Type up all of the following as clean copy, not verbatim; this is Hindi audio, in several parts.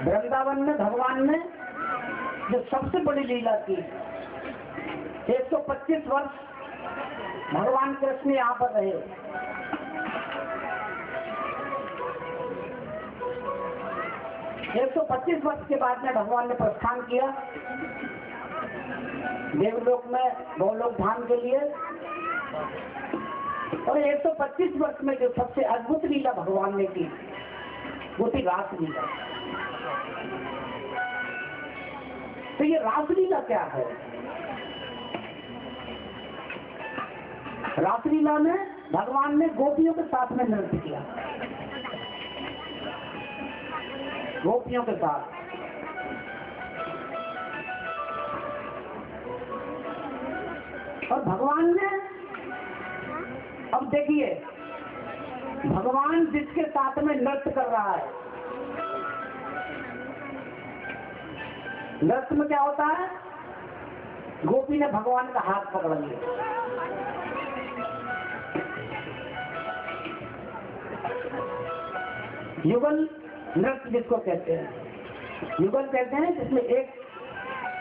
वृंदावन में भगवान ने जो सबसे बड़ी लीला की, 125 वर्ष भगवान कृष्ण यहाँ पर रहे। एक 125 वर्ष के बाद में भगवान ने प्रस्थान किया देवलोक में गोलोक धाम के लिए। और 125 वर्ष में जो सबसे अद्भुत लीला भगवान ने की वो थी रासलीला। तो ये रासलीला क्या है? रासलीला में भगवान ने गोपियों के साथ में नृत्य किया, गोपियों के साथ। और भगवान ने, अब देखिए, भगवान जिसके साथ में नृत्य कर रहा है, नृत्य में क्या होता है? गोपी ने भगवान का हाथ पकड़ लिया, युगल नृत्य जिसको कहते हैं। युगल कहते हैं जिसमें एक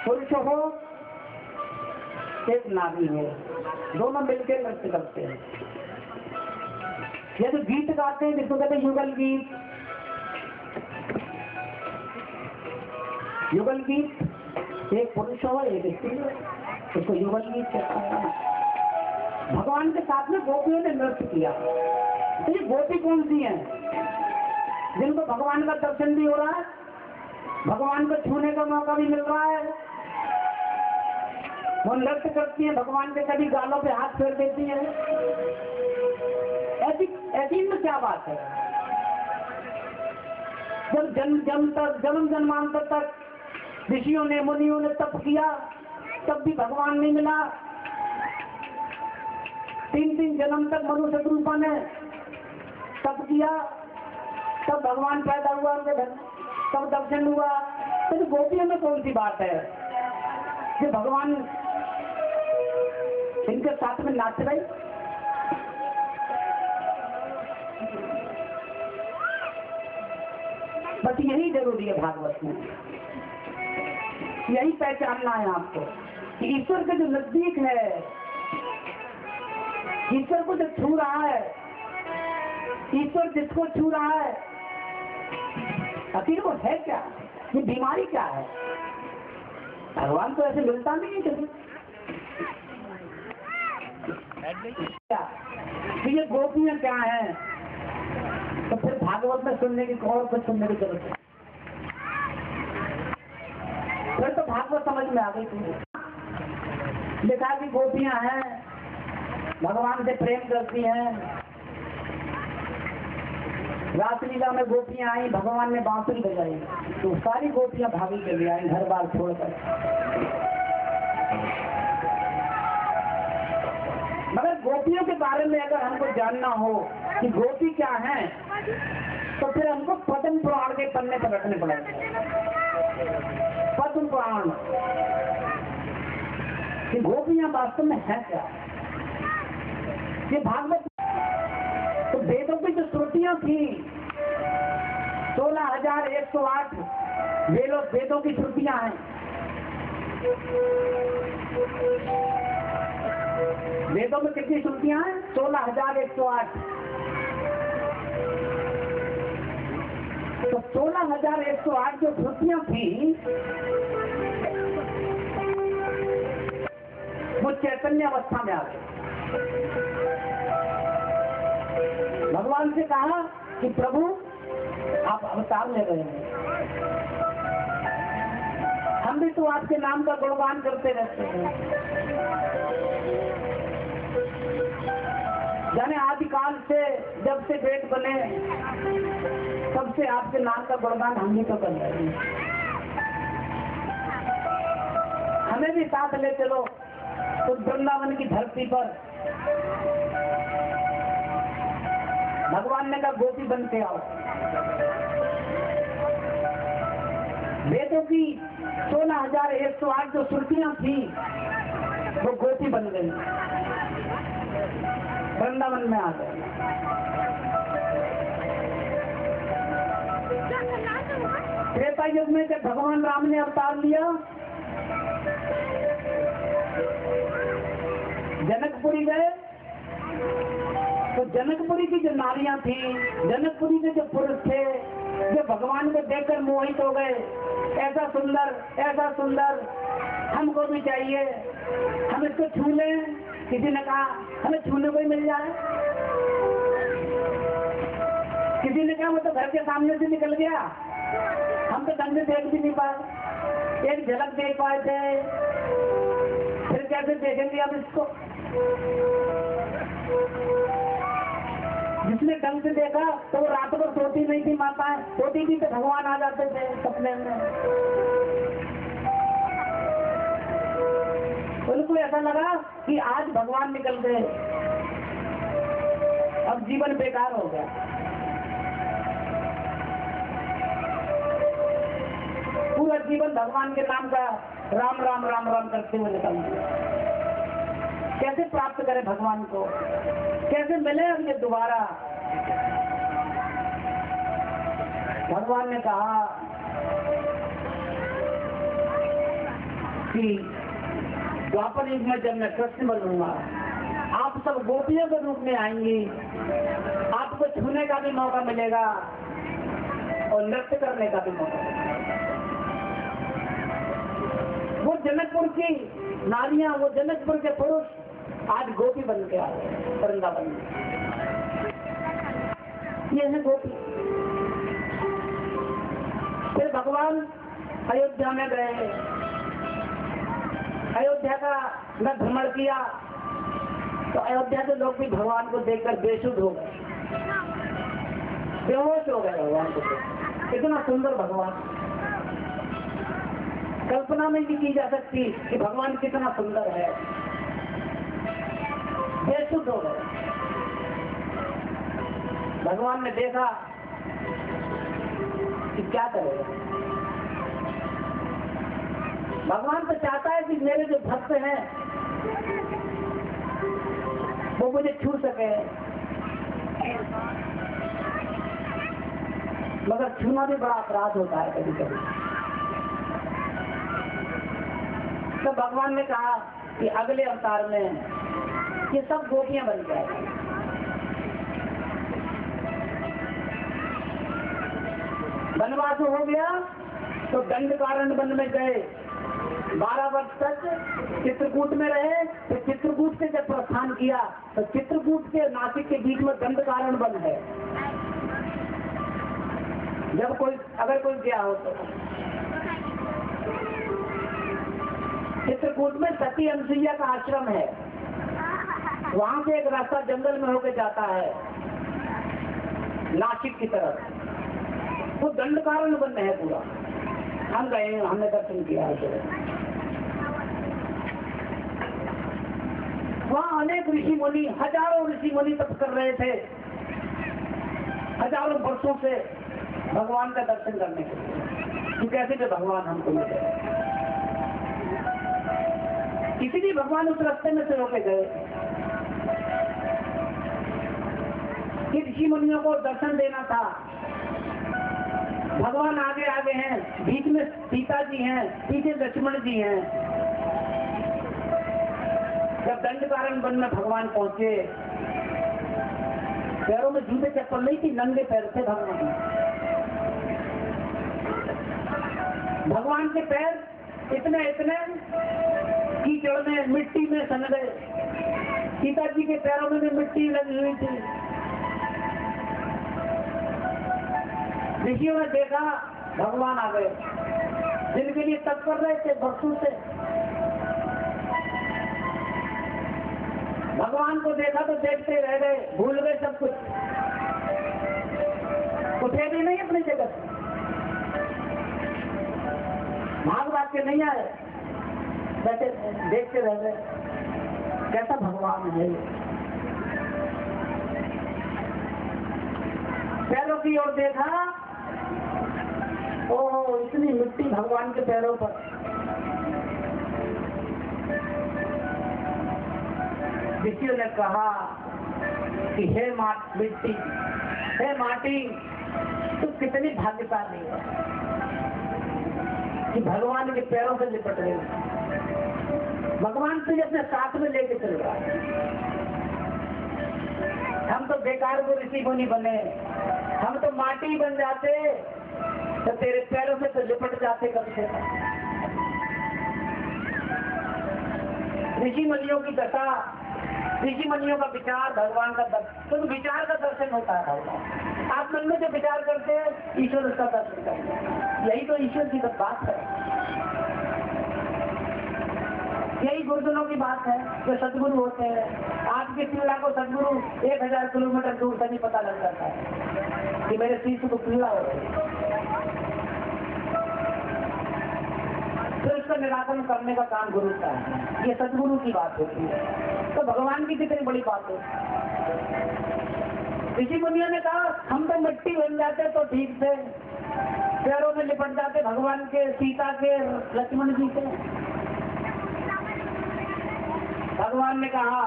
पुरुष हो एक नारी हो, दोनों मिलकर नृत्य करते हैं। ये तो गीत गाते हैं जिसको कहते हैं युगल गीत। युगल गीत एक पुरुष हो एक स्त्री हो, उसको युगल गीत कहते हैं। भगवान के साथ में गोपियों ने नृत्य किया। तो ये गोपी कौन सी है? जिनको भगवान का दर्शन भी हो रहा है, भगवान को छूने का मौका भी मिल रहा है, वो नृत्य करती है, भगवान के कभी गालों पे हाथ फेर देती है। ऐसी में क्या बात है? जब जन्म जन्मांतर तक ऋषियों ने मुनियों ने तप किया, तब भी भगवान नहीं मिला। 3 जन्म तक मनुष्य रूपा ने तप किया, तब भगवान पैदा हुआ उनके घर, तब दर्शन हुआ। तो गोपियों में कौन सी बात है कि भगवान इनके साथ में नाच रही? बस यही जरूरी है भागवत में, यही पहचानना है आपको कि ईश्वर के जो नजदीक है, ईश्वर को जो छू रहा है, ईश्वर जिसको छू रहा है, आखिर वो है क्या? ये बीमारी क्या है? भगवान तो ऐसे मिलता नहीं है कभी। क्या तो ये गोपियां क्या हैं? तो फिर भागवत में सुनने की और कुछ सुनने की जरूरत है? फिर तो भागवत समझ में आ गई थी। लिखा कि गोपियां हैं, भगवान से प्रेम करती हैं। रासलीला में गोपियां आई, भगवान ने बांसुरी बजाई, तो सारी गोपियां भाभी के लिए आई, घर बार छोड़कर। मगर गोपियों के बारे में अगर हमको जानना हो कि गोपी क्या है, तो फिर हमको पद्म पुराण के पन्ने पर रखने पड़ेंगे। पद्म पुराण कि गोपियां वास्तव में है क्या? ये भागवत तो वेदों की जो श्रुतियां थी, 16,108 वेदों की श्रुतियां हैं। वेदों में कितनी श्रुतियां हैं? 16,108। तो 16,108 जो श्रुतियां थी वो चैतन्य अवस्था में आ गई। भगवान से कहा कि प्रभु आप अवतार ले रहे हैं, हम भी तो आपके नाम का गुणगान करते रहते हैं। जाने आदिकाल से जब से वेद बने तब से आपके नाम का गुणगान हम भी तो कर रहे हैं। हमें भी साथ ले चलो उस वृंदावन की धरती पर। भगवान ने कहा गोपी बन के आओ। वेदों की 16,108 जो श्रुतियां थी वो गोपी बन गई, वृंदावन में आ गए। त्रेता युग में जब भगवान राम ने अवतार लिया, जनकपुरी गए, तो जनकपुरी की जो नारियां थी, जनकपुरी के जो पुरुष थे, जो भगवान को देखकर मोहित हो गए, ऐसा सुंदर हमको भी चाहिए, हम इसको छू लें। किसी ने कहा हमें छूने को ही मिल जाए, किसी ने कहा वो तो घर के सामने से निकल गया, हम तो ढंग से देख भी नहीं पाए, एक झलक देख पाए थे, फिर कैसे देखेंगे अब इसको। जिसने ढंग से देखा तो वो रात भर सोती नहीं थी माता, सोती थी तो भगवान आ जाते थे सपने में। उनको ऐसा लगा कि आज भगवान निकल गए, अब जीवन बेकार हो गया। पूरा जीवन भगवान के नाम का राम राम राम राम करते हुए निकल गया। कैसे प्राप्त करें भगवान को, कैसे मिले हम ये दोबारा। भगवान ने कहा कि द्वापर युग में जब मैं कृष्ण बनूंगा, आप सब गोपियों के रूप में आएंगी, आपको छूने का भी मौका मिलेगा और नृत्य करने का भी मौका मिलेगा। वो जनकपुर की नारियां, वो जनकपुर के पुरुष आज गोपी बन के आ गए वृंदावन में। ये है गोपी। फिर भगवान अयोध्या में गए, अयोध्या का न भ्रमण किया तो अयोध्या के लोग भी भगवान को देखकर बेसुध हो गए, बेहोश हो गए भगवान को देख। इतना सुंदर भगवान, कल्पना में भी की जा सकती कि भगवान कितना सुंदर है। बेसुध हो गए। भगवान ने देखा कि क्या करेगा। भगवान तो चाहता है कि मेरे जो भक्त हैं वो मुझे छू सके, मगर छूना भी बड़ा अपराध होता है कभी कभी। तो भगवान ने कहा कि अगले अवतार में ये सब गोपियां बन जाएगी। वनवास हो गया तो दंडकारण्य वन में गए, 12 वर्ष तक चित्रकूट में रहे। तो चित्रकूट से जब प्रस्थान किया तो चित्रकूट के नासिक के बीच में दंडकारण्य वन है। जब अगर कोई गया हो तो चित्रकूट में सती अनसुईया का आश्रम है, वहां से एक रास्ता जंगल में होकर जाता है नासिक की तरफ। वो दंडकारण्य वन है पूरा। हम गए, हमने दर्शन किया है। वहाँ अनेक ऋषि मुनि, हजारों ऋषि मुनि तप कर रहे थे, हजारों वर्षों से भगवान का दर्शन करने के लिए। तो कैसे भी भगवान हमको मिले, इसीलिए भगवान उस रास्ते में से होके गए कि ऋषि मुनियों को दर्शन देना था। भगवान आगे आगे हैं, बीच में सीता जी हैं, पीछे लक्ष्मण जी हैं। जब दंडकारण्य वन में भगवान पहुंचे, पैरों में जूते चप्पल नहीं थी, नंगे पैर थे भगवान। भगवान के पैर इतने कीचड़ में, मिट्टी में सन गए। सीता जी के पैरों में भी मिट्टी लगी हुई थी। ऋषियों ने देखा भगवान आ गए, जिनके लिए तप कर रहे थे वर्षों से। भगवान को देखा तो देखते रह गए, भूल गए सब कुछ, उठे भी नहीं अपनी जगह से, भाग भाग के नहीं आए, वैसे देखते रह गए। कैसा भगवान है। पैरों की ओर देखा, ओह इतनी मिट्टी भगवान के पैरों पर। ऋषियों ने कहा कि हे मिट्टी, हे माटी, तू कितनी भाग्यशाली है। कि भगवान के पैरों से लिपट रहे, भगवान तुझे अपने साथ में लेके चल रहा है। हम तो बेकार को ऋषि मुनि बने, हम तो माटी बन जाते तो तेरे पैरों से तो लिपट जाते कब से। ऋषि मुनियों की दशा, ऋषि मुनियों का विचार, भगवान का दर्शन, तो विचार का दर्शन होता है। आप मन में जो विचार करते हैं ईश्वर उसका दर्शन करते हैं। यही तो ईश्वर की बात है, यही गुरुजनों की बात है। जो सदगुरु होते हैं, आपके पिल्ला को सदगुरु 1000 किलोमीटर दूर से नहीं पता लग जाता है कि मेरे शिष्य को पिल्ला हो, तो इसका निराकरण करने का काम गुरु का है। ये सदगुरु की बात होती है। तो भगवान की कितनी बड़ी बात है। ऋषि मुनियों ने कहा हम तो मिट्टी बन जाते तो ठीक थे, पैरों में लिपट जाते भगवान के, सीता के, लक्ष्मण जी के। भगवान ने कहा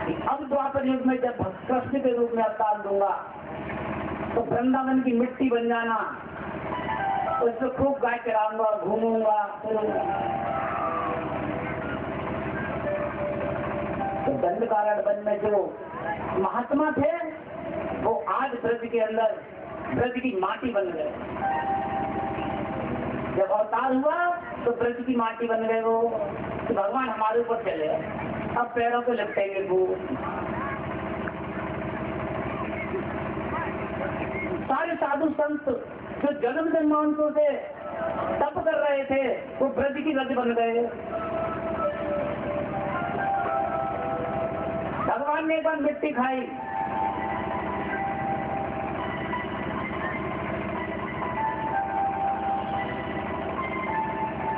कि अब द्वापर युग में जब कृष्ण के रूप में अवतार दूंगा तो वृंदावन की मिट्टी बन जाना, उसको खूब गाय चराऊंगा, घूमूंगा, फिरूंगा। तो दंडकारण्य वन में जो महात्मा थे वो आज ब्रज के अंदर ब्रज की माटी बन गए। जब अवतार हुआ तो ब्रज की माटी बन गए वो, तो भगवान हमारे ऊपर चले, अब पैरों पे लिपटेंगे वो। सारे साधु संत जो जन्म जन्मांतों से तप कर रहे थे वो ब्रज की रज बन गए। भगवान ने एक बार मिट्टी खाई,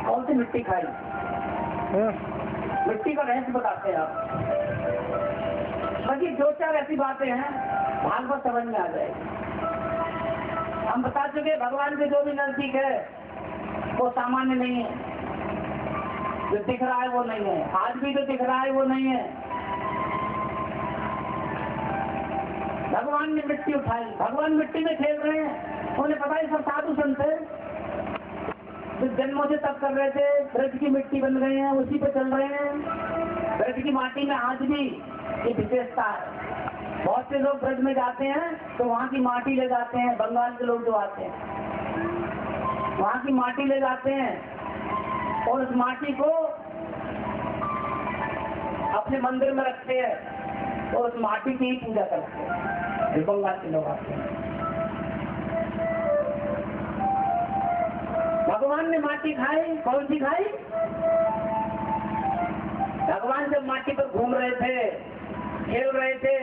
कौन सी मिट्टी खाई? मिट्टी का रहस्य बताते हैं आप। बाकी दो चार ऐसी बातें हैं भागवत समझ में आ जाएगी। हम बता चुके भगवान के जो भी नजदीक है वो सामान्य नहीं है, जो दिख रहा है वो नहीं है, आज भी जो दिख रहा है वो नहीं है। भगवान ने मिट्टी उठाई, भगवान मिट्टी में खेल रहे हैं। उन्हें पता है सब साधु संत है जो जन्मों से तप कर रहे थे, ब्रज की मिट्टी बन गए हैं, उसी पे चल रहे हैं। ब्रज की माटी में आज भी ये विशेषता है। बहुत से लोग ब्रज में जाते हैं तो वहाँ की माटी ले जाते हैं, बंगाल के लोग जो आते हैं वहाँ की माटी ले जाते हैं और उस माटी को अपने मंदिर में रखते हैं और उस माटी की ही पूजा करते हैं। बंगाल के लोग आते हैं। भगवान ने माटी खाई, कौन सी खाई? भगवान जब माटी पर घूम रहे थे, खेल रहे थे,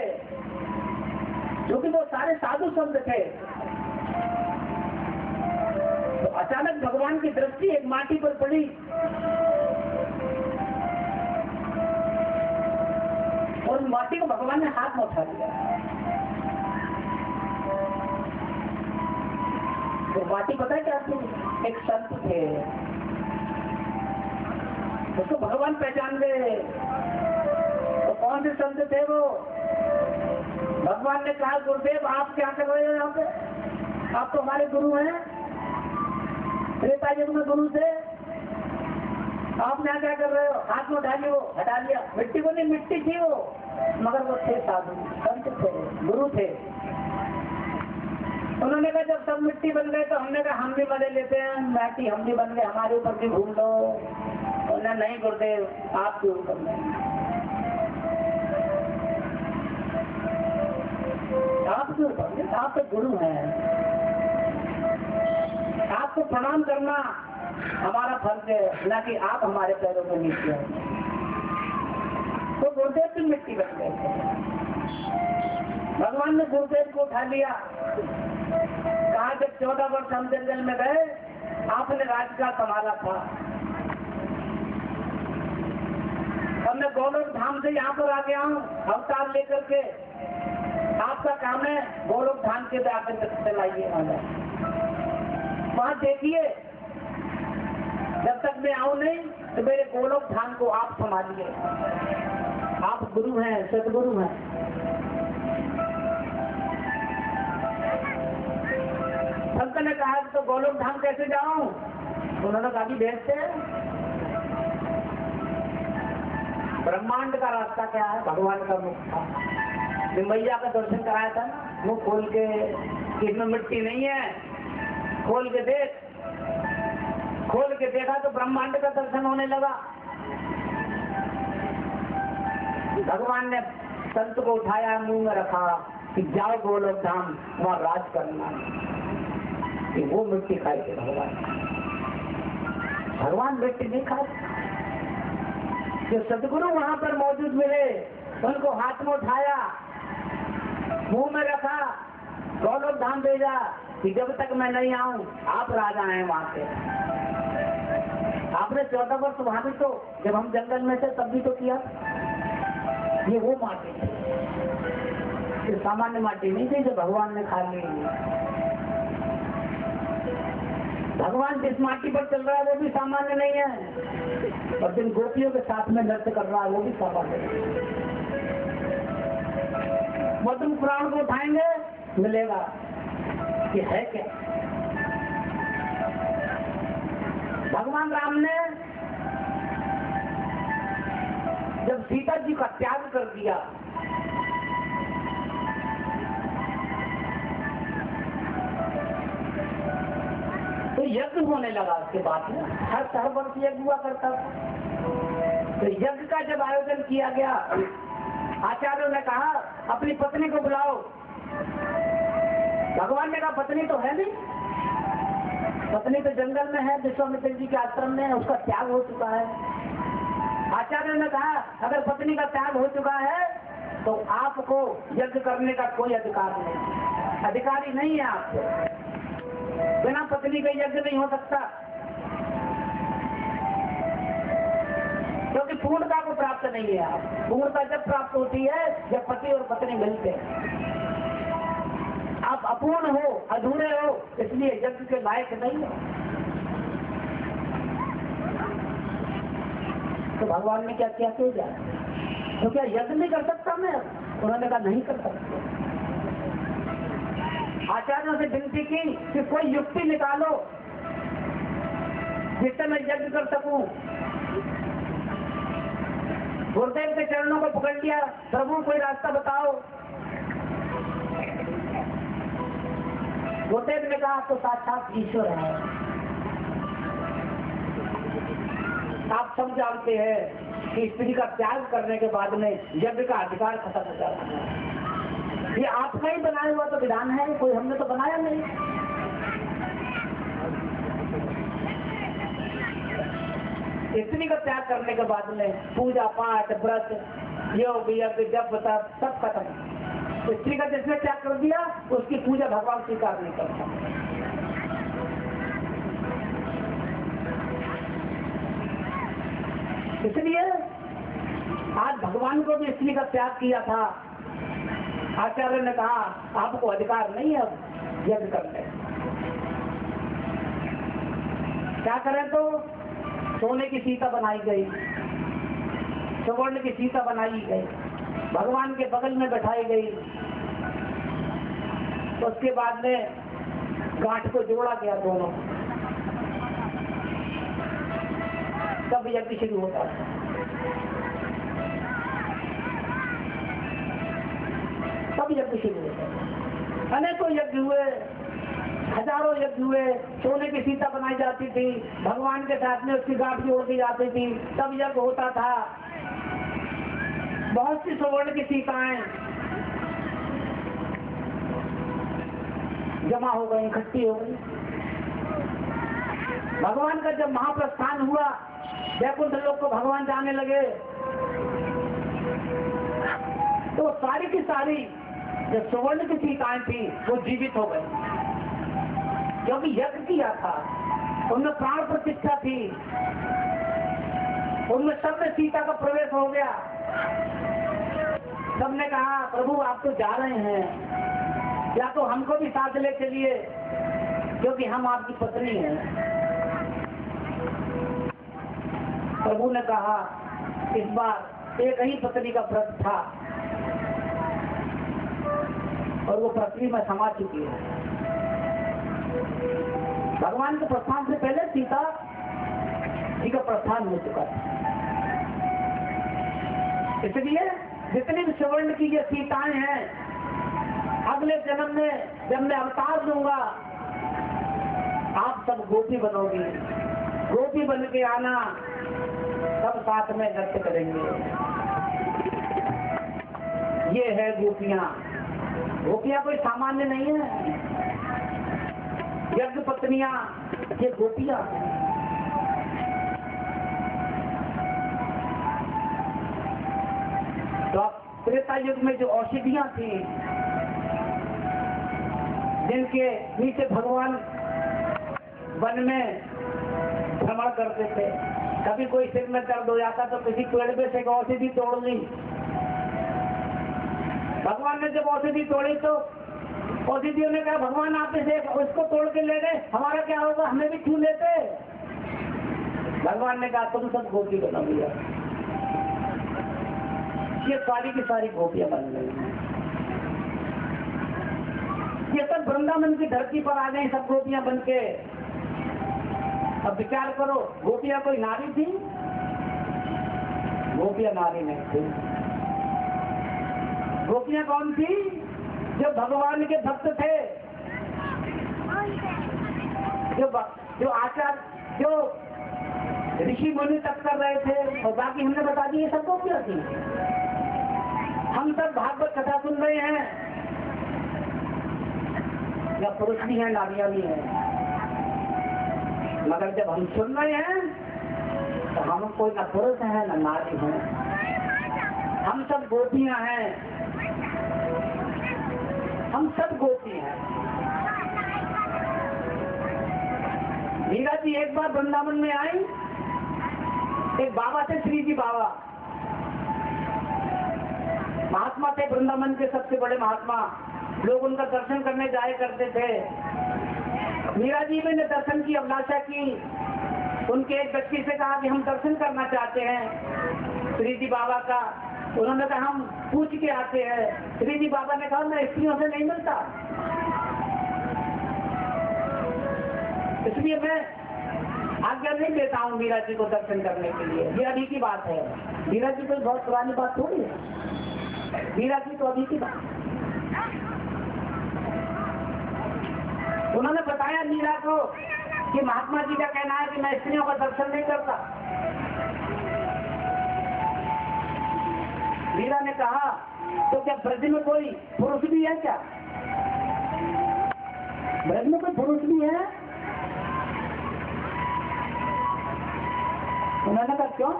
क्योंकि वो सारे साधु संत थे, तो अचानक भगवान की दृष्टि एक माटी पर पड़ी और माटी को भगवान ने हाथ में उठा लिया। तो माटी पता है क्या थी? एक संत थे, उसको भगवान पहचान गए। तो कौन से संत थे वो? भगवान ने कहा गुरुदेव आप क्या कर रहे हो यहाँ पे? आप तो हमारे गुरु हैं, त्रेता युग में गुरु थे, आप यहाँ क्या कर रहे हो? हाथ में उठा लिया, हटा लिया। मिट्टी को नहीं, मिट्टी थी वो, मगर वो थे साधु संत थे, गुरु थे। उन्होंने कहा जब सब मिट्टी बन गए तो हमने कहा हम भी मजे लेते हैं, माटी हम भी बन गए, हमारे ऊपर भी घूम लो। उन्होंने नहीं गुरुदेव आप क्यों कर रहे, आप क्यों कर रहे? आप तो गुरु हैं, आपको प्रणाम करना हमारा फर्ज है, ना कि आप हमारे पैरों के नीचे हैं। तो गुरुदेव की मिट्टी बन गए। भगवान ने गुरुदेव को उठा लिया, कहा जब 14 वर्ष हम जंगल में गए आपने राजकाज संभाला था, हमने गोलोक धाम से यहाँ पर आ गया हूँ अवतार लेकर के, आपका काम है गोलोक धाम के आकर चलाइए वहां देखिए, जब तक मैं आऊं नहीं तो मेरे गोलोक धाम को आप संभालिए। आप गुरु हैं, सतगुरु हैं। संत ने कहा कि तो गोलोक धाम कैसे जाऊं? उन्होंने कहा कि भेजते हैं। ब्रह्मांड का रास्ता क्या है? भगवान का मुख था। जो मैया का दर्शन कराया था ना, मुंह खोल के, इसमें मिट्टी नहीं है, खोल के देख। खोल के देखा तो ब्रह्मांड का दर्शन होने लगा। भगवान ने संत को उठाया, मुंह में रखा कि जाओ गोलोक धाम, वहां राज करना। कि वो मिट्टी खाए थे भगवान मिट्टी नहीं खाए। जो सदगुरु वहां पर मौजूद मिले, उनको हाथ में उठाया, मुंह में रखा, गोलोक धाम भेजा कि जब तक मैं नहीं आऊं आप राजा हैं वहां के। आपने 14 वर्ष वहां भी तो, जब हम जंगल में थे तब भी तो किया। ये वो माटी थी, ये सामान्य माटी नहीं थी जो भगवान ने खा ली। भगवान जिस माटी पर चल रहा है वो भी सामान्य नहीं है, और जिन गोपियों के साथ में नृत्य कर रहा है वो भी सामान्य नहीं है। मधुम पुराण को उठाएंगे, मिलेगा कि है क्या। भगवान राम ने जब सीता जी का त्याग कर दिया, तो यज्ञ होने लगा। उसके बाद में हर वर्ष यज्ञ हुआ करता था। तो यज्ञ का जब आयोजन किया गया, आचार्यों ने कहा अपनी पत्नी को बुलाओ। भगवान ने कहा पत्नी तो है नहीं, पत्नी तो जंगल में है, विश्वामित्र जी के आश्रम में, उसका त्याग हो चुका है। आचार्यों ने कहा अगर पत्नी का त्याग हो चुका है तो आपको यज्ञ करने का कोई अधिकार नहीं, अधिकारी नहीं है आपको। बिना पत्नी का यज्ञ नहीं हो सकता, क्योंकि पूर्णता को प्राप्त नहीं है। आप पूर्णता जब प्राप्त होती है जब पति और पत्नी मिलते हैं। आप अपूर्ण हो, अधूरे हो, इसलिए यज्ञ के लायक नहीं हो। तो भगवान ने क्या किया जाए, तो क्या यज्ञ नहीं कर सकता मैं? उन्होंने कहा नहीं कर सकते। आचार्यों से विनती की कि कोई युक्ति निकालो जिससे मैं यज्ञ कर सकूं। गुरुदेव के चरणों को पकड़ लिया, प्रभु कोई रास्ता बताओ। गुरुदेव ने कहा तो साक्षात ईश्वर है। आप सब जानते हैं कि स्त्री का त्याग करने के बाद में यज्ञ का अधिकार खत्म हो जाता है। ये आपका ही बनाया हुआ तो विधान है, कोई हमने तो बनाया नहीं। स्त्री का त्याग करने के बाद में पूजा पाठ, व्रत, योग, यज्ञ, जप, तप सब खत्म। स्त्री का जिसने त्याग कर दिया उसकी पूजा भगवान स्वीकार नहीं करता। इसलिए आज भगवान को भी स्त्री का त्याग किया था। आचार्य ने कहा आपको अधिकार नहीं है अब यज्ञ करने। क्या करें? तो सोने की सीता बनाई गई, सुवर्ण की सीता बनाई गई, भगवान के बगल में बैठाई गई। तो उसके बाद में गांठ को जोड़ा गया दोनों, तब यज्ञ शुरू होता है। तब यज्ञ शुरू होता है। अनेकों यज्ञ हुए, हजारों यज्ञ हुए। सोने की सीता बनाई जाती थी, भगवान के साथ में उसकी गांठ जोड़ दी जाती थी, तब यज्ञ होता था। बहुत सी सुवर्ण की सीताएं जमा हो गई, इकट्ठी हो गई। भगवान का जब महाप्रस्थान हुआ, वैकुंठ लोक को भगवान जाने लगे, तो सारी की सारी जो सुवर्ण की सीताएं थी वो जीवित हो गई, क्योंकि यज्ञ किया था, उनमें प्राण प्रतिष्ठा थी, उनमें सब में सीता का प्रवेश हो गया। सबने कहा प्रभु आप तो जा रहे हैं, या तो हमको भी साथ ले चलिए, क्योंकि हम आपकी पत्नी हैं। प्रभु ने कहा इस बार एक ही पत्नी का व्रत था और वो पृथ्वी में समा चुकी है। भगवान के प्रस्थान से पहले सीता जी का प्रस्थान हो चुका था। इसलिए जितनी भी सुवर्ण की ये सीताएं हैं, अगले जन्म में जब मैं अवतार लूंगा, आप सब गोपी बनोगी, गोपी बन के आना, सब साथ में नृत्य करेंगे। ये है गोपियां। गोपियां कोई सामान्य नहीं है, यज्ञ पत्नियां ये गोपियां। तो अब त्रेता युग में जो औषधियां थी, जिनके नीचे भगवान वन में भ्रमण करते थे, कभी कोई सिर में दर्द हो जाता तो किसी पेड़ में से औषधि तोड़ ली। भगवान ने जब औषधि तोड़ी तो औषधियों ने कहा, भगवान आप इसे उसको तोड़ के ले गए, हमारा क्या होगा, हमें भी छू लेते। भगवान ने कहा, तुम सब गोपी बनो भैया। ये सारी की सारी गोपियां बन गई। ये सब वृंदावन की धरती पर आ गई, सब गोपियां बन के। अब विचार करो, गोपियां कोई नारी थी? गोपियां नारी नहीं थी। गोपियां कौन थी? जो भगवान के भक्त थे, जो आचार्य, जो ऋषि मुनि तक कर रहे थे, और बाकी हमने बता दी ये सब गोपियां थी। हम सब भागवत कथा सुन रहे हैं, या पुरुष भी हैं, नारियां भी हैं, मगर जब हम सुन रहे हैं तो हम कोई न पुरुष है न नारी है, हम सब गोपियां हैं, हम सब गोपी हैं। मीरा जी एक बार वृंदावन में आई, एक बाबा थे, श्री जी बाबा, महात्मा थे, वृंदावन के सबसे बड़े महात्मा। लोग उनका दर्शन करने जाया करते थे। मीरा जी ने दर्शन की अभिलाषा की, उनके एक व्यक्ति से कहा कि हम दर्शन करना चाहते हैं श्री जी बाबा का। उन्होंने कहा हम पूछ के आते हैं। श्री जी बाबा ने कहा मैं स्त्रियों से नहीं मिलता, इसलिए मैं आज्ञा नहीं देता हूँ मीरा जी को दर्शन करने के लिए। ये अभी की बात है, मीरा जी कोई बहुत पुरानी बात थोड़ी है, मीरा जी तो अभी की बात। उन्होंने बताया मीरा को कि महात्मा जी का कहना है कि मैं स्त्रियों का दर्शन नहीं करता। मीरा ने कहा तो क्या ब्रज में कोई पुरुष भी है क्या? ब्रज में कोई पुरुष भी है? उन्होंने कहा क्यों?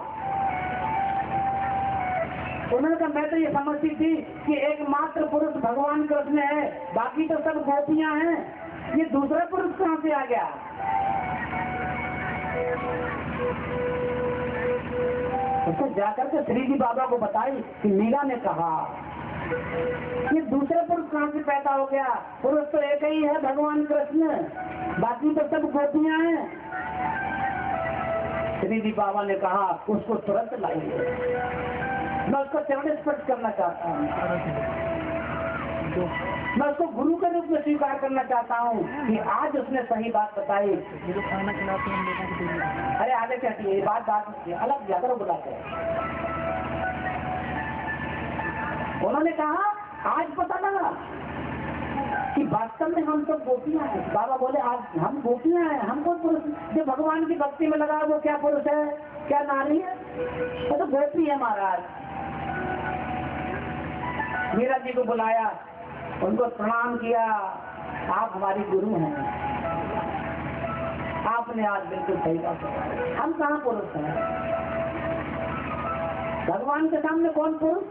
उन्होंने कहा मैं तो ये समझती थी कि एकमात्र पुरुष भगवान कृष्ण है, बाकी तो सब गोपियां हैं, ये दूसरा पुरुष कहां से आ गया? उसको जाकर के श्री जी बाबा को बताई कि मीरा ने कहा ये दूसरे पुरुष कहां से पैदा हो गया? पुरुष तो एक ही है, भगवान कृष्ण, बाकी तो सब गोपियां हैं। श्री जी बाबा ने कहा उसको तुरंत लाइए, मैं उसको चरण स्पर्श करना चाहता हूँ, मैं उसको गुरु के रूप में स्वीकार करना चाहता हूँ कि आज उसने सही बात बताई। खाना खिलाते हैं लोगों को, अरे आगे क्या थी ये बात अलग जाकर बुलाते। उन्होंने कहा आज पता लगा कि वास्तव में हम सब गोपियां हैं। बाबा बोले आज हम गोपियां हैं, हम कोई पुरुष जो भगवान की भक्ति में लगा वो क्या पुरुष है क्या नारी है? वो तो गोपी है महाराज। मीरा जी को बुलाया, उनको प्रणाम किया, आप हमारी गुरु हैं, आपने आज बिल्कुल सही बात बताई, हम कहाँ पुरुष हैं? भगवान के सामने कौन पुरुष?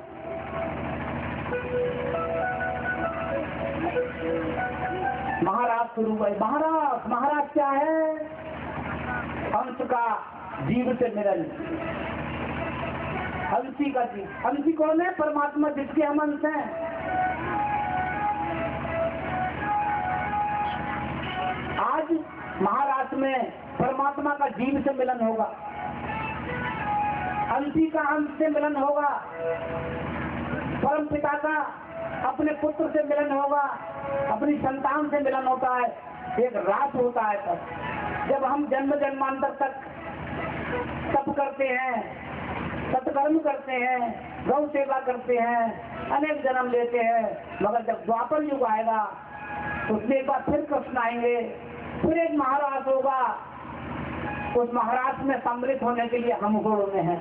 महाराज शुरू हुए। महाराज क्या है? अंश का जीव से मिलन, अंशी का जीव। अंशी कौन है? परमात्मा जिसके हम अंश हैं। आज महाराष्ट्र में परमात्मा का जीव से मिलन होगा, अंशी का अंश से मिलन होगा, परम पिता का अपने पुत्र से मिलन होगा, अपनी संतान से मिलन होता है। एक रास होता है तब, जब हम जन्म जन्मांतर तक तप करते हैं, सत्कर्म करते हैं, गौ सेवा करते हैं, अनेक जन्म लेते हैं, मगर जब द्वापर युग आएगा उसमें एक बार फिर कृष्ण आएंगे, फिर एक महाराज होगा, उस महाराज में सम्मिलित होने के लिए हम होड़ में हैं।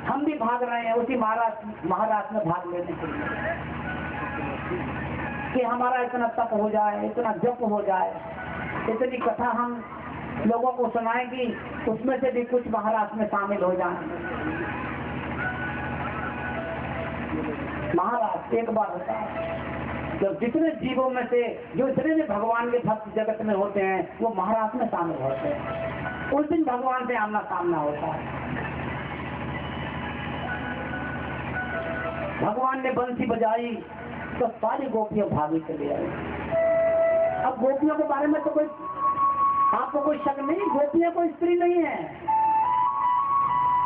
हम भी भाग रहे हैं उसी महाराज में भाग लेने के लिए कि हमारा इतना तप हो जाए, इतना जप हो जाए, इतनी कथा हम लोगों को सुनाएंगी, उसमें से भी कुछ महाराज में शामिल हो जाए। महाराज एक बार होता है जब जितने जीवों में से जो जितने भी भगवान के भक्त जगत में होते हैं वो महाराज में शामिल होते हैं, उस दिन भगवान से आमना सामना होता है। भगवान ने बंसी बजाई तो सारी गोपियां भागी चली आई। अब गोपियों के बारे में तो कोई आपको कोई शक नहीं, गोपियां कोई स्त्री नहीं है।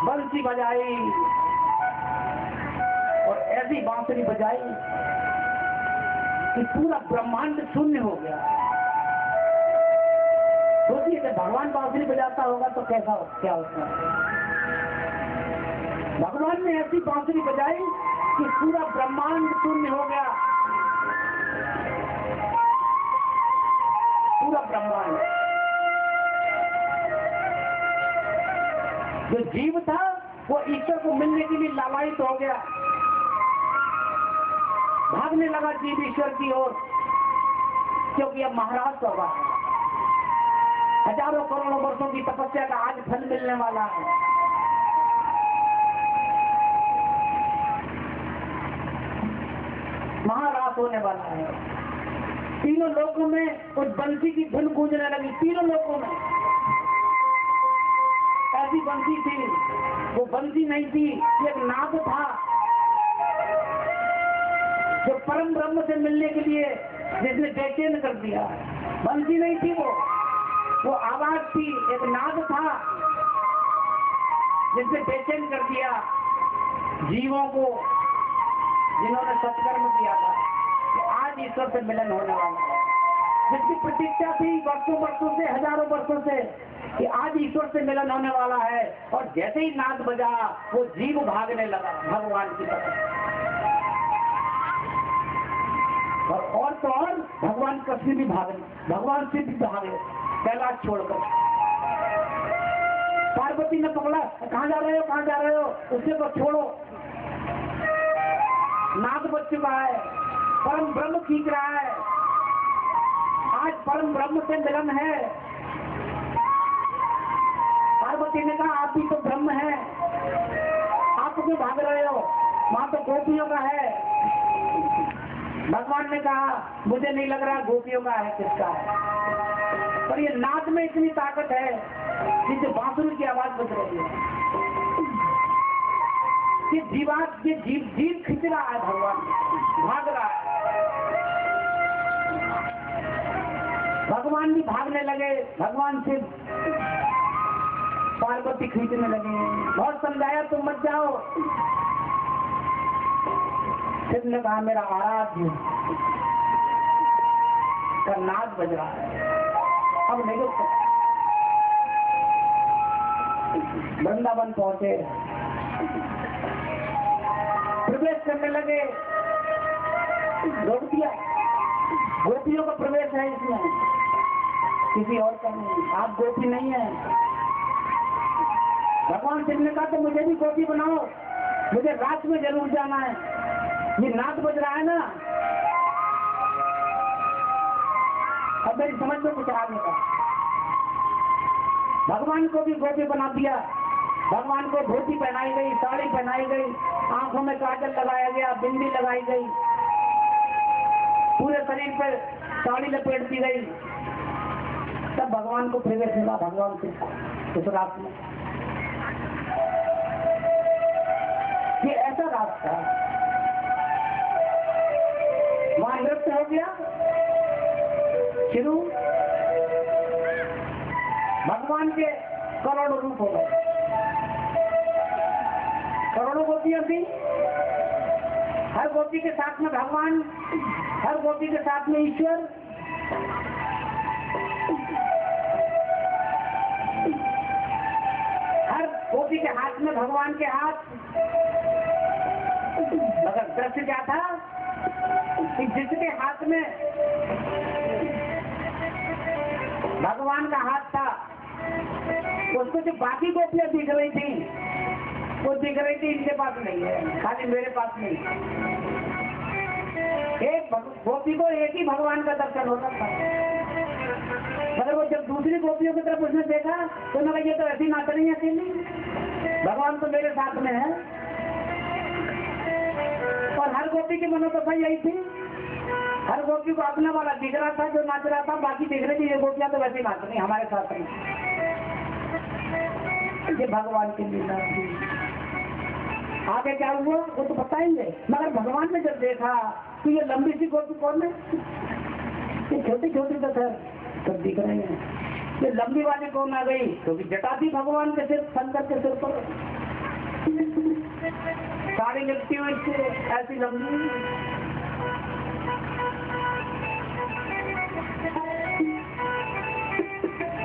बंसी बजाई और ऐसी बांसुरी बजाई कि पूरा ब्रह्मांड शून्य हो गया। सोचिए कि भगवान बांसुरी बजाता होगा तो कैसा क्या होता है। भगवान ने ऐसी बांसुरी बजाई कि पूरा ब्रह्मांड शून्य हो गया, पूरा ब्रह्मांड। जो जीव था वो ईश्वर को मिलने के लिए लालायित हो गया, भागने लगा जीव ईश्वर की ओर, क्योंकि अब महाराज होगा। हजारों करोड़ों वर्षों की तपस्या का आज फल मिलने वाला है। महाराज होने वाला है। तीनों लोगों में उस बंसी की धुन गूंजने लगी, तीनों लोगों में। ऐसी बंसी थी, वो बंसी नहीं थी, एक नाद था जो परम ब्रह्म से मिलने के लिए जिसने बेचैन कर दिया। बंसी नहीं थी वो आवाज थी, एक नाद था जिसने बेचैन कर दिया जीवों को, जिन्होंने सत्कर्म किया था कि आज ईश्वर से मिलन होने वाला है, जिसकी प्रतीक्षा थी वर्षों वर्षों से, हजारों वर्षों से कि आज ईश्वर से मिलन होने वाला है। और जैसे ही नाद बजा वो जीव भागने लगा भगवान की तरफ। और तो और भगवान कृष्ण भी भागे, भगवान शिव भी भागे कैलाश छोड़कर। पार्वती ने पकड़ा, कहाँ जा रहे हो, कहाँ जा रहे हो, उसे को छोड़ो। नाद बच चुका है, परम ब्रह्म खींच रहा है, आज परम ब्रह्म से मिलन है। पार्वती ने कहा आप भी तो ब्रह्म है, आप क्यों भाग रहे हो, वहां तो गोपियों का है। भगवान ने कहा मुझे नहीं लग रहा गोपियों का है, किसका है। पर ये नाद में इतनी ताकत है जिससे बांसुरी की आवाज बज रही है। ये जीव खींच रहा है, भगवान भाग रहा है। भगवान भी भागने लगे, भगवान से पार्वती खींचने लगे। बहुत समझाया तुम मत जाओ। शिव ने कहा मेरा आराध्य का नाद बज रहा है, अब नहीं रुक सकते। वृंदावन पहुंचे, प्रवेश करने लगे, रोक दिया। गोपियों का प्रवेश है इसमें, किसी और का नहीं। आप गोपी नहीं है। भगवान शिव ने कहा तो मुझे भी गोपी बनाओ, मुझे रात में जरूर जाना है। ये नाद बज रहा है ना, अब मेरी समझ में कुछ आ नहीं था। भगवान को भी गोपी बना दिया। भगवान को धोती पहनाई गई, साड़ी पहनाई गई, आंखों में काजल लगाया गया, बिंदी लगाई गई, पूरे शरीर पर साड़ी लपेट दी गई। तब भगवान को प्रवेश मिला, भगवान से उस रात में। ये ऐसा रास्ता, वहां नृत्य हो गया शुरू। भगवान के करोड़ों रूप हो गए, करोड़ों गोपियां थी। हर गोपी के साथ में भगवान, हर गोपी के साथ में ईश्वर, हर गोपी के हाथ में भगवान के हाथ, मगर दृश्य क्या था कि जिसके हाथ में भगवान का हाथ था उसको जो बाकी गोपियां दिख रही थी वो दिख रही थी इनके पास नहीं है, खाली मेरे पास नहीं। एक गोपी को एक ही भगवान का दर्शन होता था, मगर वो जब दूसरी गोपियों की तरफ उसने देखा तो उन्होंने कहा ये तो ऐसी नाच रही है अकेली, भगवान तो मेरे साथ में है। और हर गोपी की मनोदशा यही थी, हर गोपी को अपना वाला दिख रहा था जो नाच रहा था, बाकी दिख रही थी ये गोपियां तो वैसे ही नाच रही हमारे साथ नहीं। ये भगवान की लीला थी। आगे क्या हुआ वो तो बताएंगे, मगर भगवान ने जब देखा कि ये लंबी सी गोपी कौन है, ये छोटी छोटी तो सर सब दिख रहे हैं, ये लंबी वाली कौन आ गई, तो भी जटा थी भगवान के सिर, शंकर के सिर पर साड़ी लिपटी हुई ऐसी लंबी।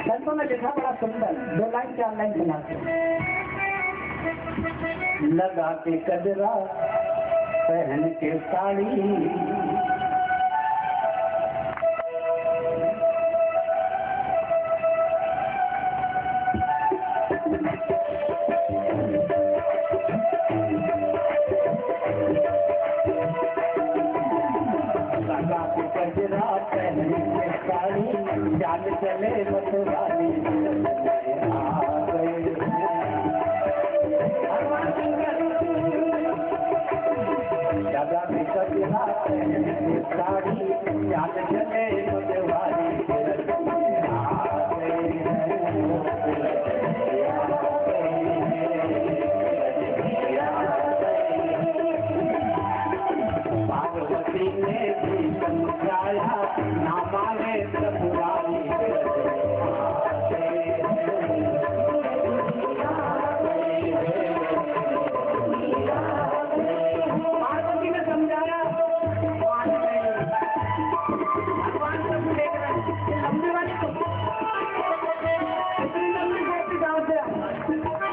संतों ने लिखा बड़ा सुंदर, 2 लाइन 4 लाइन बनाते लगा के कजरा पहन के साड़ी, लगा के कजरा पहन के साड़ी, जान चले मतवाली आ गए। लगा के कजरा पहन के साड़ी, जान चले मतवाली आ गए। पार्वती ने भी समझाया ना माने ससुराली पार्वती ने समझाया भगवान सब देख रहे हैं, लंबी वाली तो इतनी लंबी गोपी गाँव से महाराज है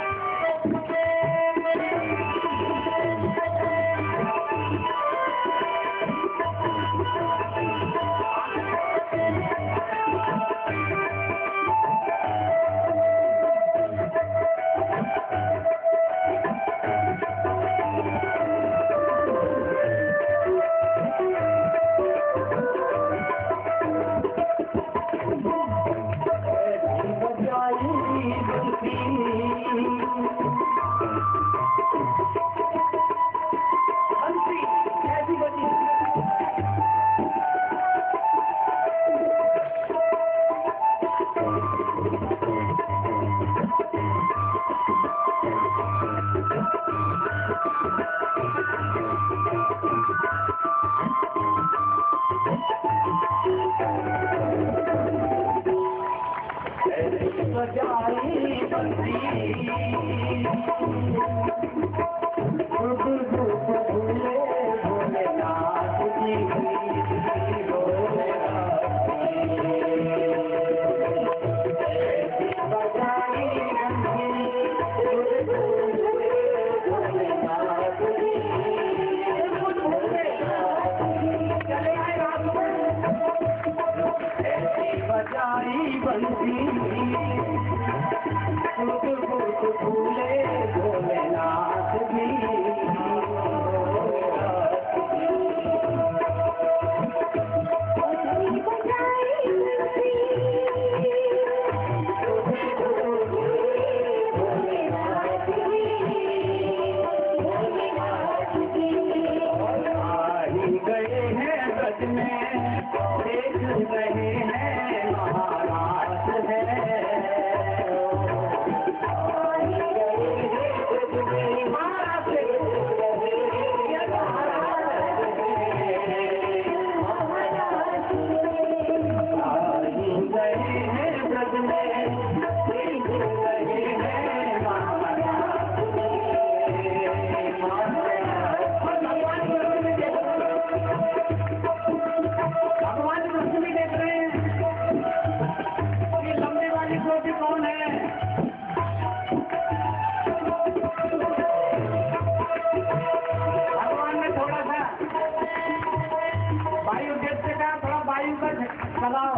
लगाओ,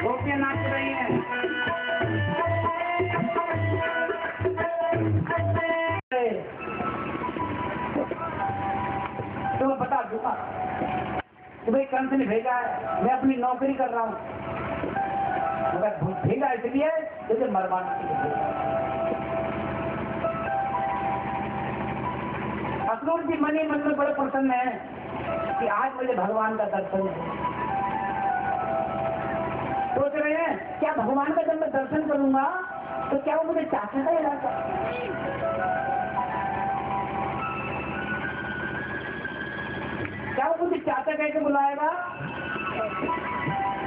गोपियां नाच रही हैं। तुम्हें बता दूंगा कि भाई कंस ने भेजा है, मैं अपनी नौकरी कर रहा हूँ, मगर भेजा इसलिए तुझे मरवाने के लिए। असुर जी मन ही मन में बड़े प्रसन्न है कि आज मुझे भगवान का दर्शन है। सोच रहे हैं क्या भगवान का जब मैं दर्शन करूंगा तो क्या वो मुझे चाहता है? क्या वो मुझे चाहता कह के बुलाएगा?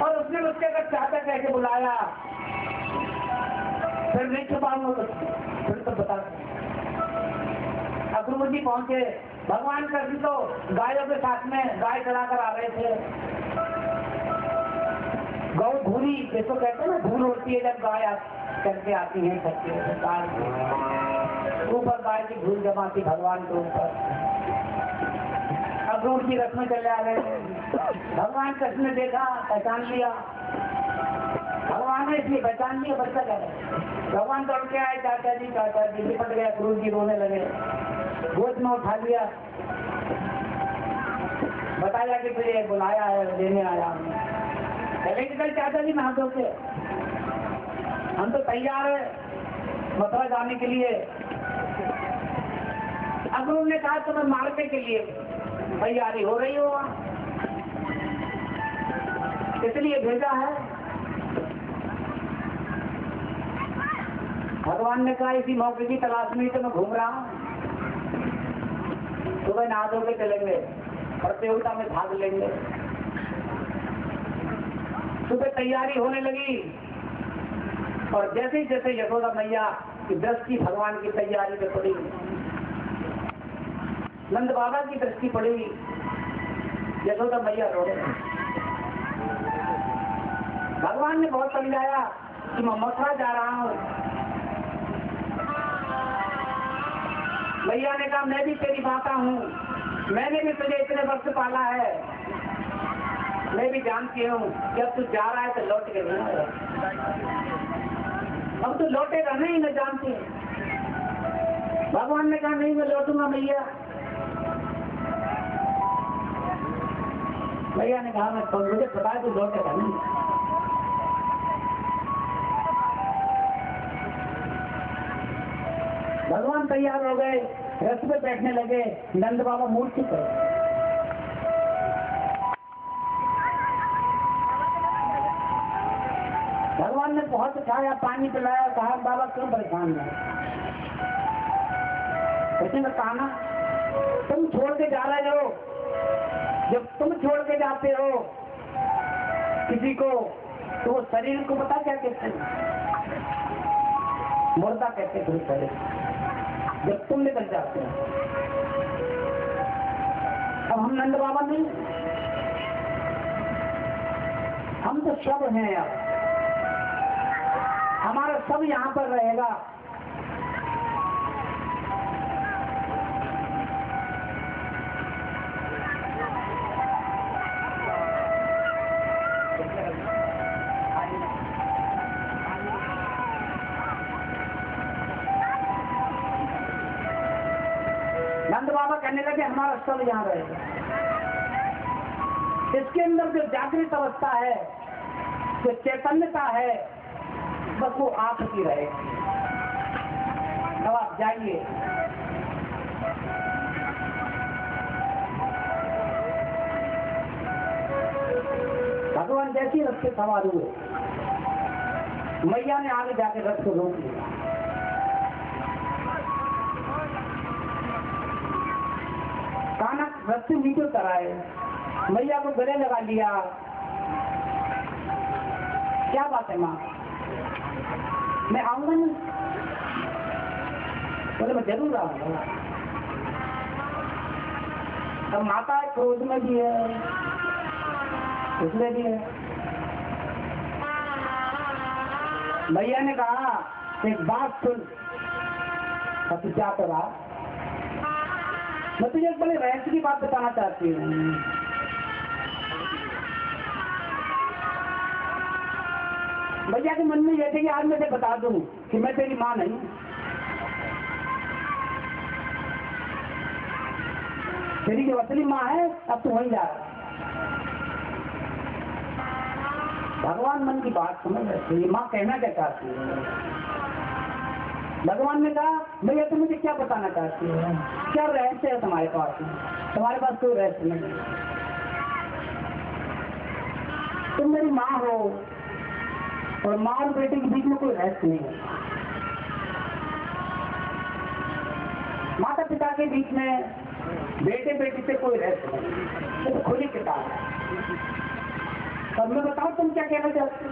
और उसने मुझसे अगर चाहता कह के बुलाया फिर नहीं छुपाऊंगा, फिर तो बता। अक्रूर जी पहुंचे, भगवान कृष्ण तो गायों के साथ में गाय चढ़ाकर आ रहे थे। गौ भूरी जिसको कहते हैं ना, भूल होती है जब गाय करके आती है ऊपर, गाय की भूल जमाती भगवान के ऊपर। अक्रूर जी रथ में चले आ गए। भगवान कृष्ण ने देखा, पहचान लिया। भगवान ने इसलिए पहचान लिया, बच्चा क्या है। भगवान दौड़ के आए, चाचा जी लिपट गए। अक्रूर जी रोने लगे, गोद में उठा लिया, बताया कि तुझे बुलाया है, लेने आया हूँ। चले कि कल चाचा जी नहा धो के, हम तो तैयार है मथुरा जाने के लिए। अक्रूर ने कहा तुम्हें मारने के लिए तैयारी हो रही हो, इसलिए भेजा है। भगवान ने कहा इसी मौके की तलाश में तो मैं घूम रहा हूँ। सुबह नहा धो के चलेंगे, प्रतियोगिता में भाग लेंगे। सुबह तैयारी होने लगी और जैसे जैसे यशोदा मैया की दृष्टि भगवान की तैयारी में पड़ी, नंद बाबा की दृष्टि पड़ी, यशोदा मैया रो रही। भगवान ने बहुत समझाया कि मैं मथुरा जा रहा हूँ। मैया ने कहा मैं भी तेरी माता हूँ, मैंने भी तुझे इतने वर्ष पाला है, मैं भी जानती हूँ जब तू जा रहा है तो लौट के नहीं आएगा। अब तू लौटेगा नहीं, मैं जानती हूँ। भगवान ने कहा नहीं मैं लौटूंगा मैया। मैया ने कहा मैं मुझे पता है तू लौटेगा नहीं। भगवान तैयार हो गए, रथ पे बैठने लगे। नंद बाबा मूर्ति पर भगवान ने बहुत उठाया, पानी पिलाया, कहा बाबा क्यों परेशान है? उसने कहा ना तुम छोड़ के जा रहे हो, जब तुम छोड़ के जाते हो किसी को तो वो शरीर को पता क्या कहते हैं? मुर्दा कहते थे शरीर। जब तुम निकल जाते हो, अब हम नंद बाबा नहीं, हम तो सब हैं। अब हमारा सब यहाँ पर रहेगा। नंद बाबा कहने लगे हमारा सब यहाँ रहेगा। इसके अंदर जो जागृत अवस्था है, जो चैतन्यता है, बस वो आप की रहेगी। अब आप जाइए। भगवान जैसे रथ से सवार हुए, मैया ने आगे जाके रथ को रोक लिया। काना रथ से नीचे उतराए, मैया को गले लगा लिया। क्या बात है माँ, मैं आऊंगा नहीं? बोले मैं जरूर आऊंगा। अब माता क्रोध में भी है, उसमें भी है। भैया ने कहा एक बात सुन, तू क्या तो रहा, मैं तुझे एक बड़े रहस्य की बात बताना चाहती हूँ। भैया के मन में यह थे कि आज मैं ते बता दूं कि मैं तेरी माँ नहीं। तेरी जो असली माँ है अब तू वहीं जा रहा। भगवान मन की बात समझ रहे, माँ कहना क्या चाहती है। भगवान ने कहा भैया तुम मुझे क्या बताना चाहती हो, क्या रहस्य है तुम्हारे पास? तुम्हारे पास कोई रहस्य नहीं। तुम मेरी माँ हो और माँ और बेटे के बीच में कोई रहस्य नहीं है। माता पिता के बीच में, बेटे बेटी से कोई रहस्य नहीं, ये तो खुली किताब है। और मैं बताऊं तुम क्या कहना चाहती हो?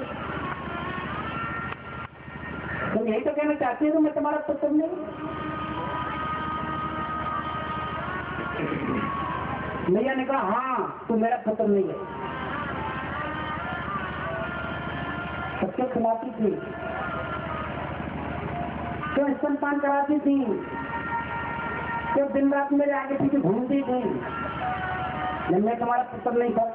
तुम यही तो कहना चाहती हो तो मैं तुम्हारा पुत्र नहीं। मैया ने कहा हाँ तू मेरा पुत्र नहीं है। सबके खिलाती थी, क्यों स्तनपान कराती थी, क्यों दिन रात मेरे आगे पीछे घूमती थी। मैं तुम्हारा पुत्र नहीं था।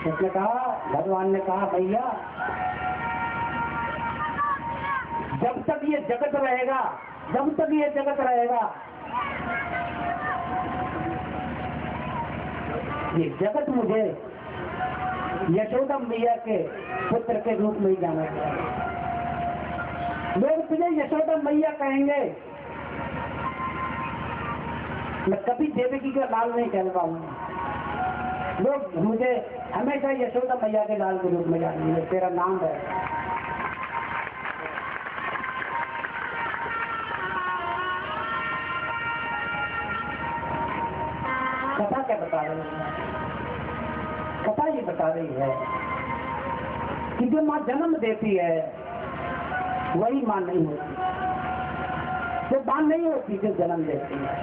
उसने कहा, भगवान ने कहा भैया जब तक ये जगत रहेगा, जब तक ये जगत रहेगा, ये जगत मुझे यशोदा मैया के पुत्र के रूप में ही जाना चाहिए। लोग तुझे यशोदा मैया कहेंगे, मैं कभी देवकी का लाल नहीं कह पाऊंगा। लोग मुझे हमेशा यशोदा मैया के लाल के रूप में जानेंगे। तेरा नाम है। कथा क्या बता रही है? कथा ये बता रही है कि जो माँ जन्म देती है वही माँ नहीं होती। जो माँ नहीं होती जो जन्म देती है।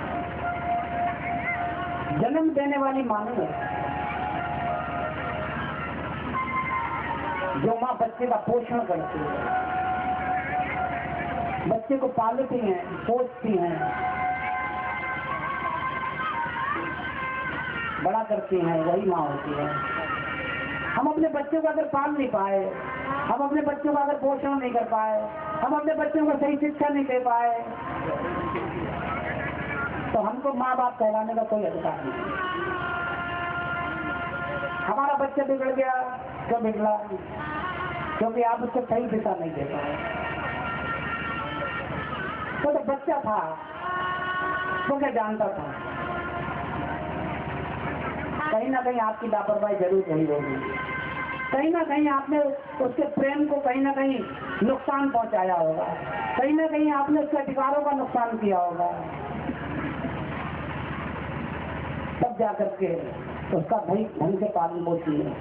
जन्म देने वाली माँ नहीं होती। जो माँ बच्चे का पोषण करती है, बच्चे को पालती हैं, पोषती हैं, बड़ा करती हैं, वही माँ होती है। हम अपने बच्चों को अगर पाल नहीं पाए, हम अपने बच्चों का अगर पोषण नहीं कर पाए, हम अपने बच्चों को सही शिक्षा नहीं दे पाए, तो हमको माँ बाप कहलाने का कोई अधिकार नहीं। हमारा बच्चा बिगड़ गया, क्यों बिगड़ा? क्योंकि आप उसको सही दिशा नहीं दे पाए। तो बच्चा था, तो क्या जानता था? कहीं ना कहीं आपकी लापरवाही जरूर रही होगी। कहीं ना कहीं आपने उसके प्रेम को कहीं ना कहीं नुकसान पहुंचाया होगा। कहीं ना कहीं आपने उसके अधिकारों का नुकसान किया होगा। तब जाकर के उसका भाई ढंग से पालन पोषण है।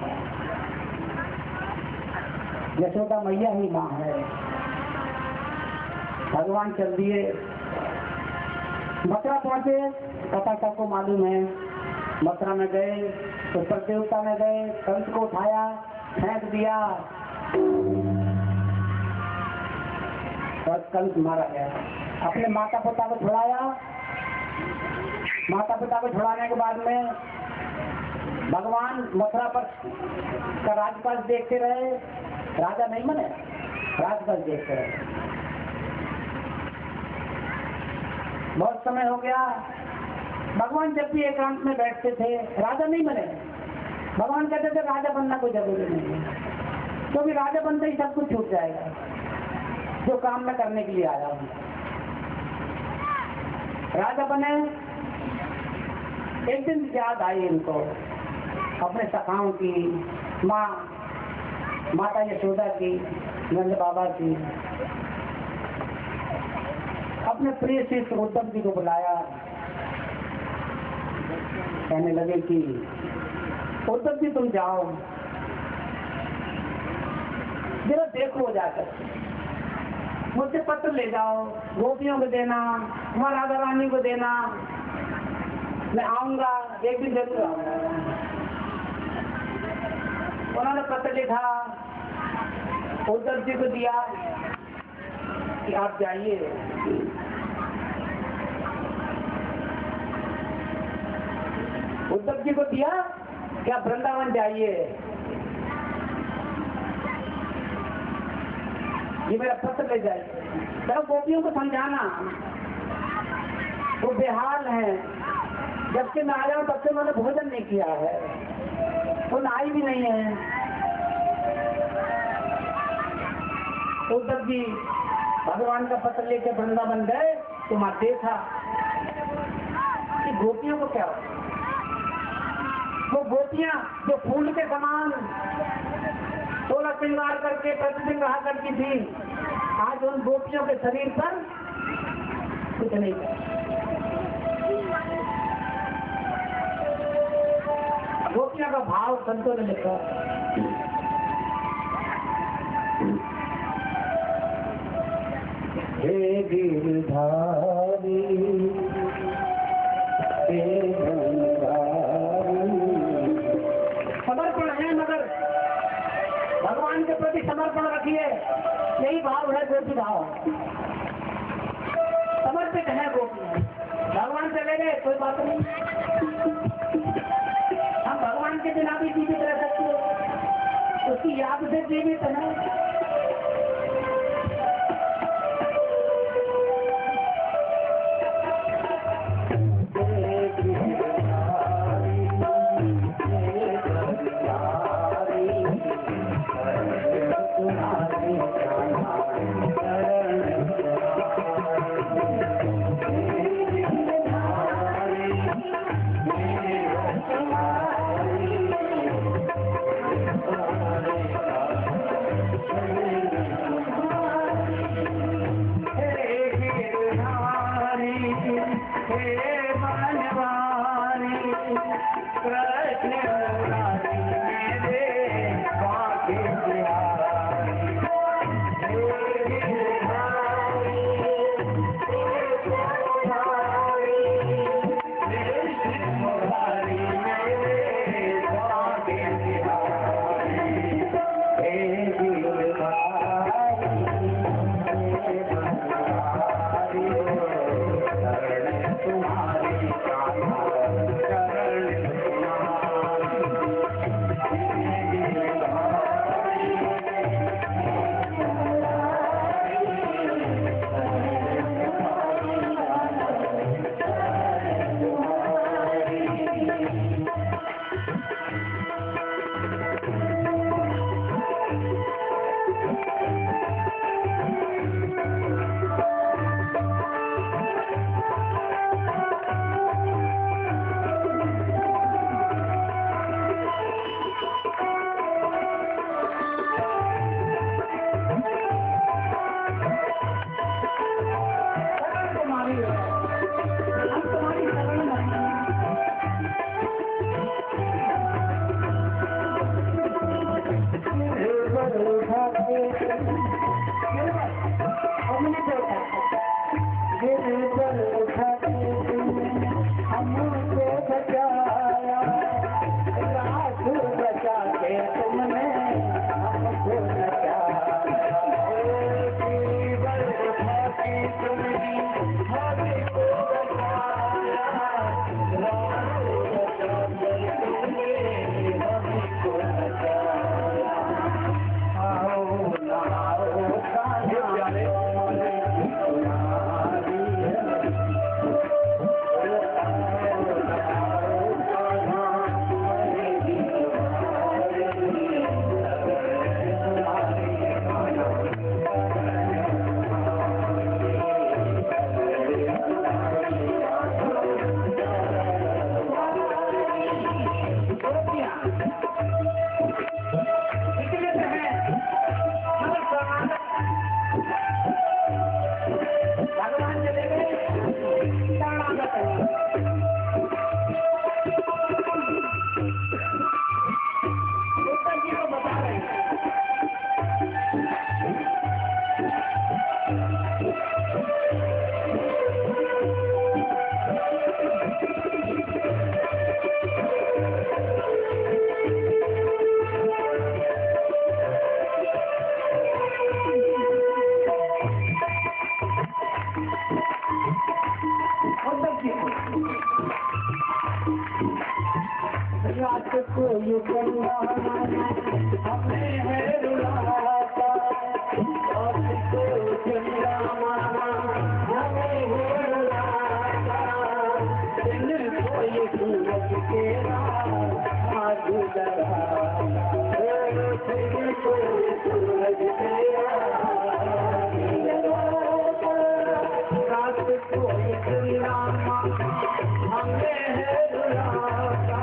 यशोदा मैया ही माँ है। भगवान चल दिए, मथुरा पहुंचे। कथा सबको मालूम है। मथुरा में गए तो प्रतियोगिता में गए, कंस को उठाया, फेंक दिया और कंस मारा गया। अपने माता पिता को छुड़ाया। माता पिता को छुड़ाने के बाद में भगवान मथुरा पर का राजपाल देखते रहे। राजा नहीं बने, राजपाल देखते रहे। बहुत समय हो गया। भगवान जब भी एकांत में बैठते थे, राजा नहीं बने। भगवान कहते थे राजा बनना कोई जरूरी नहीं है, क्योंकि राजा बनते ही सब कुछ छूट जाएगा जो काम मैं करने के लिए आया हूँ। राजा बने। एक दिन याद आई इनको अपने सखाओं की, माता यशोदा की, नंद बाबा की। अपने प्रिय शिष्य उद्धव जी को बुलाया। कहने लगे कि उद्धव जी तुम जाओ, जरा देखो जाकर, मुझसे पत्र ले जाओ, गोपियों को देना, वहाँ राधा रानी को देना। मैं आऊंगा, एक दिन जरूर आऊंगा। उन्होंने पत्र लिखा, उद्धव जी को दिया कि आप जाइए। उद्धव जी को दिया क्या वृंदावन जाइए, ये मेरा पत्र ले जाइए। तो गोपियों को समझाना, वो बेहाल है, जब से मैं आया हूं तब से मैंने भोजन नहीं किया है, तो नहाई भी नहीं है। उद्धव जी भगवान का पत्र लेके वृंदावन गए तो वहां देखा कि गोपियों को क्या हो, वो गोपियां जो फूल के समान 16 श्रृंगार करके प्रतिदिन रहा करती थी, आज उन गोपियों के शरीर पर कुछ नहीं। गोपियों का भाव संतों ने लिखा, हे गिरधारी समर्पण है, मगर भगवान के प्रति समर्पण रखिए, यही भाव है गोपी भाव। समर्पित है गोपी, भगवान से ले गए कोई बात नहीं, हम भगवान के बिना भी जीवित रह सकते हैं, उसकी याद से जीवित है। रात को ये करना हमें है रुलाता, रात को चंदा मामा हमें है रुलाता, दिन को ये सूरज तेरा आज डरा, दिन को ये सूरज तेरा रात को ये चंदा मामा हमें है रुलाता,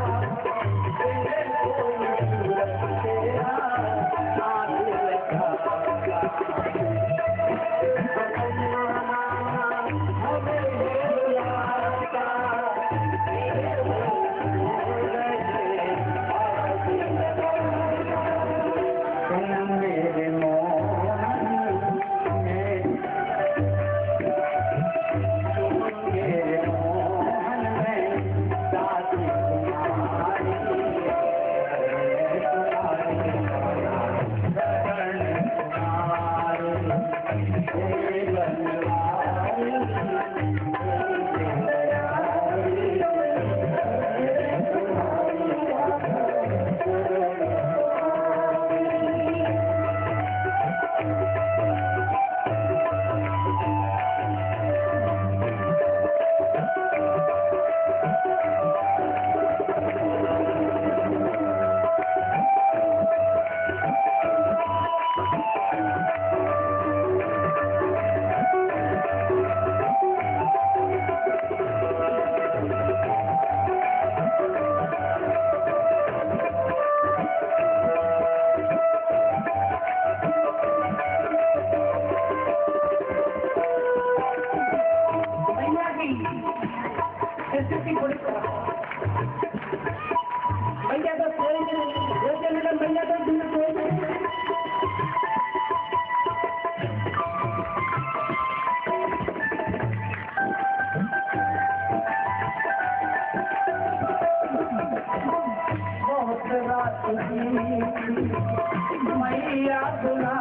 मैया बुला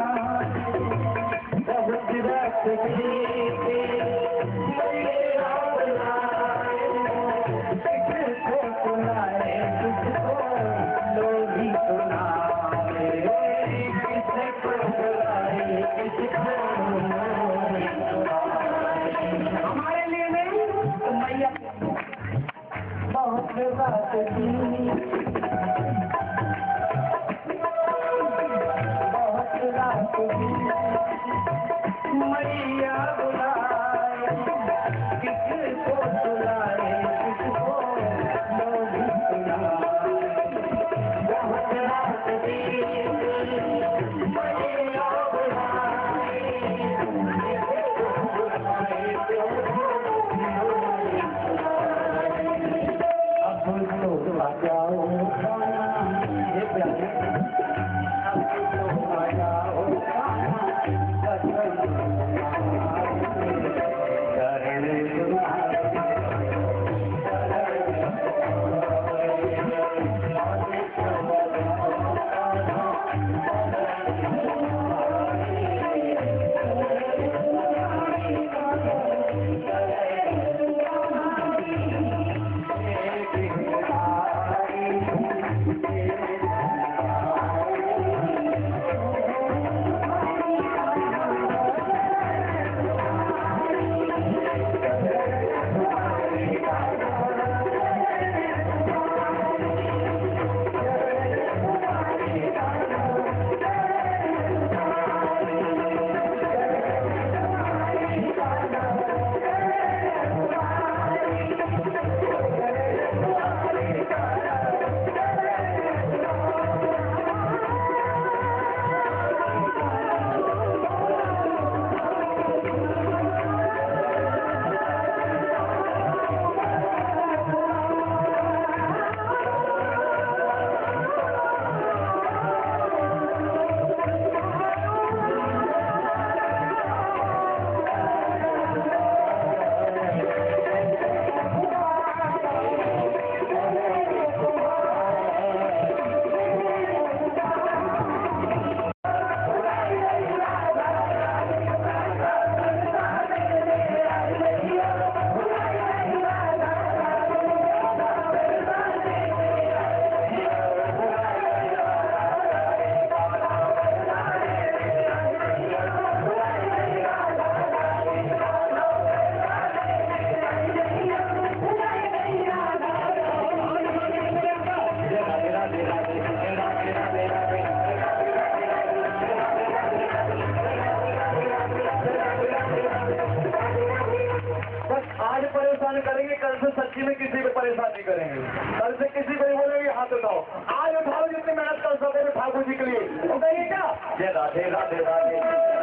बहुत रात मैया बुलाए, किसको सुनाए किसको लोभी सुनाए, किसको बुलाए किसको लोभी सुनाए, हमारे लिए नहीं तो मैया बहुत रात मैया बुलाए, किसको सुनाए किसको लोभी सुनाए, बहुत रात मैया बुलाए, अब तो आ जाओ कभी में किसी को परेशान नहीं करेंगे। कल से किसी को नहीं बोलेंगे हाथ उठाओ, आज उठाओ जितनी मेहनत कर सके ठाकुर जी के लिए। बताइए क्या? जय राधे राधे राधे।